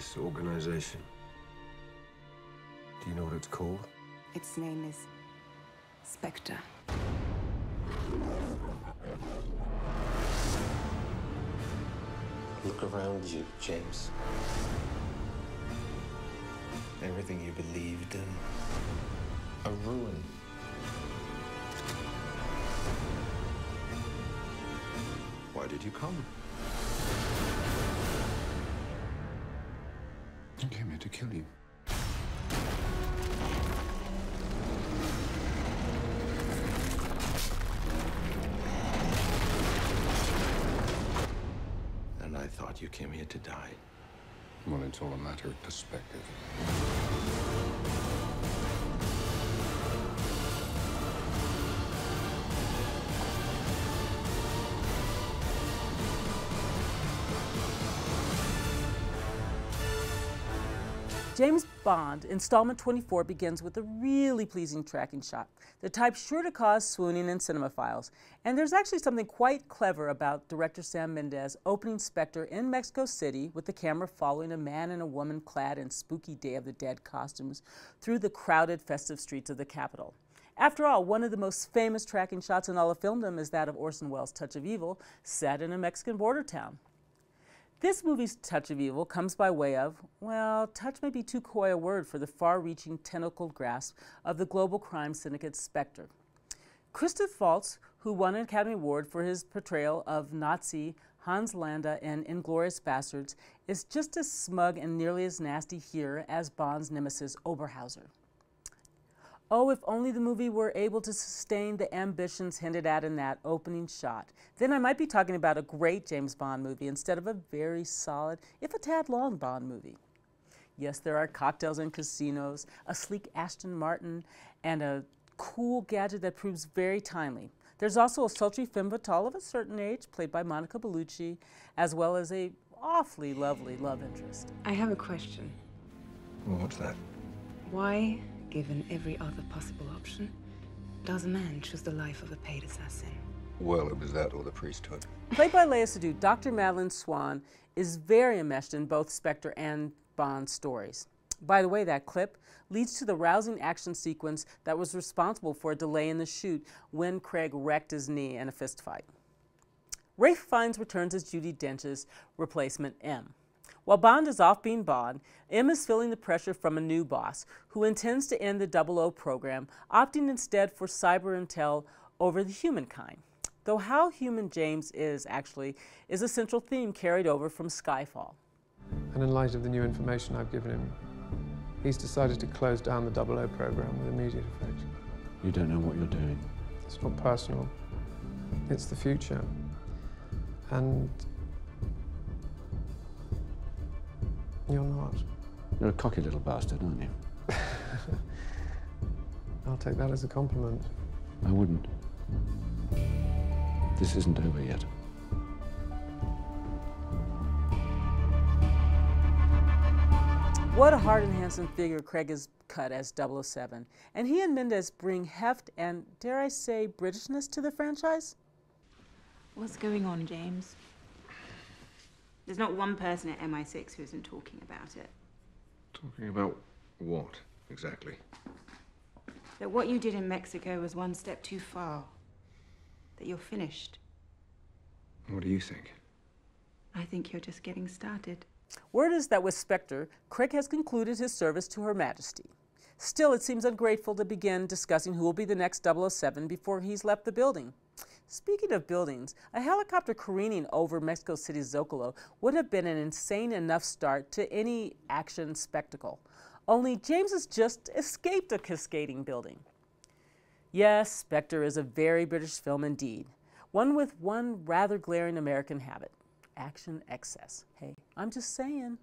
this organization? Do you know what it's called? Its name is Spectre. Look around you, James. Everything you believed in, a ruin. Why did you come? I came here to kill you. And I thought you came here to die. Well, it's all a matter of perspective. James Bond, installment 24, begins with a really pleasing tracking shot, the type sure to cause swooning in cinemaphiles. And there's actually something quite clever about director Sam Mendes opening Spectre in Mexico City with the camera following a man and a woman clad in spooky Day of the Dead costumes through the crowded, festive streets of the capital. After all, one of the most famous tracking shots in all of filmdom is that of Orson Welles' Touch of Evil, set in a Mexican border town. This movie's touch of evil comes by way of, well, touch may be too coy a word for the far-reaching tentacled grasp of the global crime syndicate Spectre. Christoph Waltz, who won an Academy Award for his portrayal of Nazi Hans Landa in *Inglourious Basterds*, is just as smug and nearly as nasty here as Bond's nemesis Oberhauser. Oh, if only the movie were able to sustain the ambitions hinted at in that opening shot. Then I might be talking about a great James Bond movie instead of a very solid, if a tad long, Bond movie. Yes, there are cocktails and casinos, a sleek Aston Martin, and a cool gadget that proves very timely. There's also a sultry femme fatale of a certain age, played by Monica Bellucci, as well as a awfully lovely love interest. I have a question. Well, what's that? Why, given every other possible option, does a man choose the life of a paid assassin? Well, it was that or the priesthood. Played by Lea Seydoux, Dr. Madeleine Swann is very enmeshed in both Spectre and Bond stories. By the way, that clip leads to the rousing action sequence that was responsible for a delay in the shoot when Craig wrecked his knee in a fistfight. Ralph Fiennes returns as Judi Dench's replacement, M. While Bond is off being Bond, M is feeling the pressure from a new boss who intends to end the 00 program, opting instead for cyber intel over the humankind. Though how human James is actually is a central theme carried over from Skyfall. And in light of the new information I've given him, he's decided to close down the 00 program with immediate effect. You don't know what you're doing. It's not personal. It's the future. And you're not. You're a cocky little bastard, aren't you? I'll take that as a compliment. I wouldn't. This isn't over yet. What a hard and handsome figure Craig has cut as 007. And he and Mendes bring heft and, dare I say, Britishness to the franchise? What's going on, James? There's not one person at MI6 who isn't talking about it. Talking about what, exactly? That what you did in Mexico was one step too far. That you're finished. What do you think? I think you're just getting started. Word is that with Spectre, Craig has concluded his service to Her Majesty. Still, it seems ungrateful to begin discussing who will be the next 007 before he's left the building. Speaking of buildings, a helicopter careening over Mexico City's Zocalo would have been an insane enough start to any action spectacle. Only James has just escaped a cascading building. Yes, Spectre is a very British film indeed, one with one rather glaring American habit: action excess. Hey, I'm just saying.